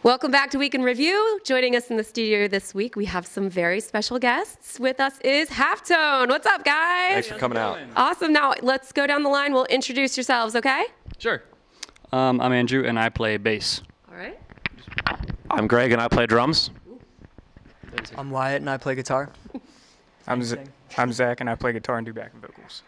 Welcome back to Week in Review. Joining us in the studio this week, we have some very special guests. With us is Halftone. What's up, guys? Thanks for coming out. Awesome. Now, let's go down the line. We'll introduce yourselves, okay? Sure. I'm Andrew, and I play bass. All right. I'm Greg, and I play drums. I'm Wyatt, and I play guitar. I'm Zach, and I play guitar and do backing vocals.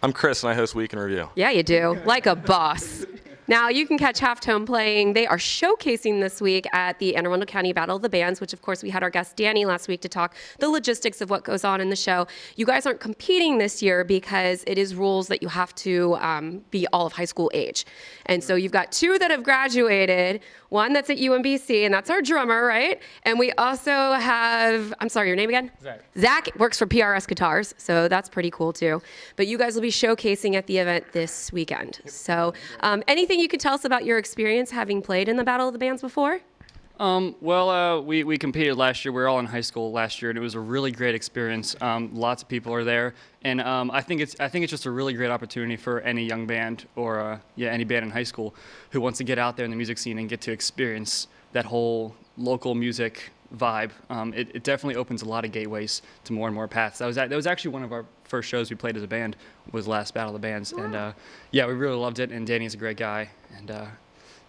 I'm Chris, and I host Week in Review. Yeah, you do. Like a boss. Now, you can catch Halftone playing. They are showcasing this week at the Arundel County Battle of the Bands, which, of course, we had our guest Danny last week to talk the logistics of what goes on in the show. You guys aren't competing this year because it is rules that you have to be all of high school age. And so you've got two that have graduated, one that's at UMBC, and that's our drummer, right? And we also have, I'm sorry, your name again? Zach. Zach works for PRS Guitars, so that's pretty cool, too. But you guys will be showcasing at the event this weekend. So anything you can tell us about your experience having played in the Battle of the Bands before? We competed last year. We were all in high school last year, and it was a really great experience. Lots of people are there, and I think it's just a really great opportunity for any young band or any band in high school who wants to get out there in the music scene and get to experience that whole local music vibe. It definitely opens a lot of gateways to more and more paths. That was actually one of our first shows we played as a band, was last Battle of the Bands, and we really loved it. And Danny's a great guy, and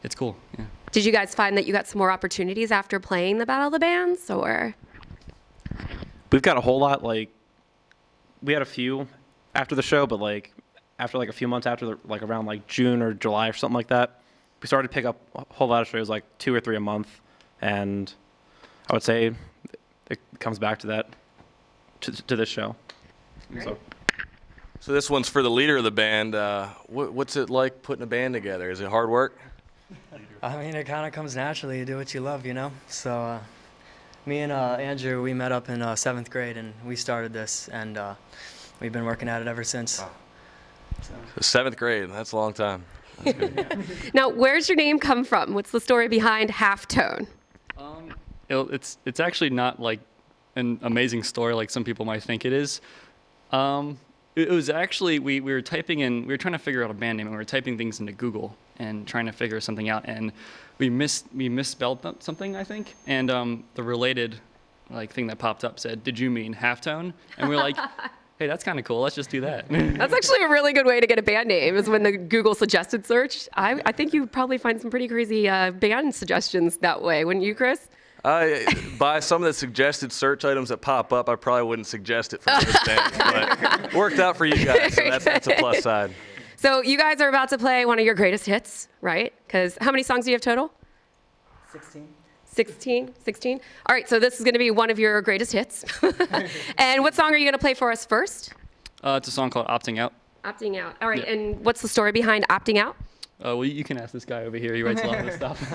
it's cool. Yeah. Did you guys find that you got some more opportunities after playing the Battle of the Bands, or? We've got a whole lot, we had a few after the show, but after a few months after, around June or July or something like that, we started to pick up a whole lot of shows, 2 or 3 a month, and I would say it comes back to that, to this show. So this one's for the leader of the band. What's it like putting a band together? Is it hard work? I mean, it kind of comes naturally. You do what you love, you know? So me and Andrew, we met up in 7th grade, and we started this, and we've been working at it ever since. Wow. So 7th grade, that's a long time. That's good. Now, where's your name come from? What's the story behind Halftone? It's actually not an amazing story like some people might think it is. It was actually, we were trying to figure out a band name, and we were typing things into Google and trying to figure something out, and we misspelled something, I think, and the related thing that popped up said, "Did you mean Halftone?" And we were like, hey, that's kind of cool, let's just do that. That's actually a really good way to get a band name, is when the Google suggested search. I think you probably find some pretty crazy band suggestions that way, wouldn't you, Chris? By some of the suggested search items that pop up, I probably wouldn't suggest it for this band, but it worked out for you guys, so that's a plus side. So you guys are about to play one of your greatest hits, right? Because how many songs do you have total? 16. 16? All right, so this is going to be one of your greatest hits. And what song are you going to play for us first? It's a song called Opting Out. Opting Out. All right, Yeah. and what's the story behind opting out? Well, you can ask this guy over here. He writes a lot of this stuff.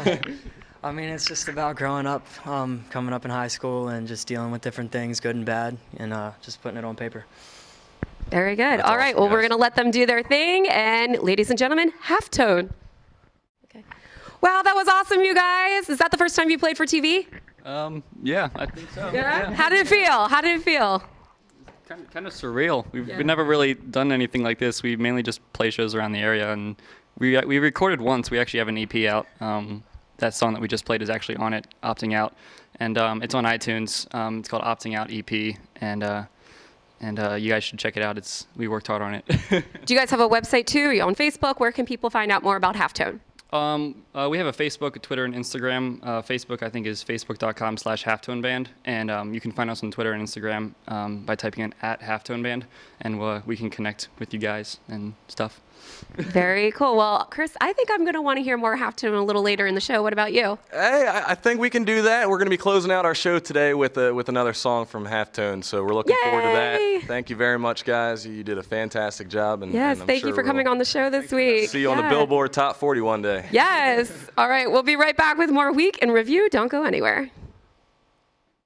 I mean, it's just about growing up, coming up in high school, and just dealing with different things, good and bad, and just putting it on paper. Very good. That's All right, awesome, well, we're guys. going to let them do their thing. And ladies and gentlemen, Halftone. Okay. Wow, that was awesome, you guys. Is that the first time you played for TV? Yeah, I think so. Yeah. How did it feel? How did it feel? Kind of surreal. We've never really done anything like this. We mainly just play shows around the area, and we recorded once. We actually have an EP out. That song that we just played is actually on it, Opting Out, and it's on iTunes. It's called Opting Out EP, and you guys should check it out. We worked hard on it. Do you guys have a website too? Are you on Facebook? Where can people find out more about Halftone? We have a Facebook, a Twitter, and Instagram. Facebook, I think, is facebook.com/halftoneband, and you can find us on Twitter and Instagram by typing in @halftoneband, and we can connect with you guys and stuff. Very cool. Well, Chris, I think I'm going to want to hear more Halftone a little later in the show. What about you? Hey, I think we can do that. We're going to be closing out our show today with another song from Halftone, so we're looking forward to Yay! that. Thank you very much, guys. You did a fantastic job. And Yes, I'm thank sure you for coming we'll on the show this week. see you on the Billboard Top 40 one day. Yes. All right, we'll be right back with more Week in Review. Don't go anywhere.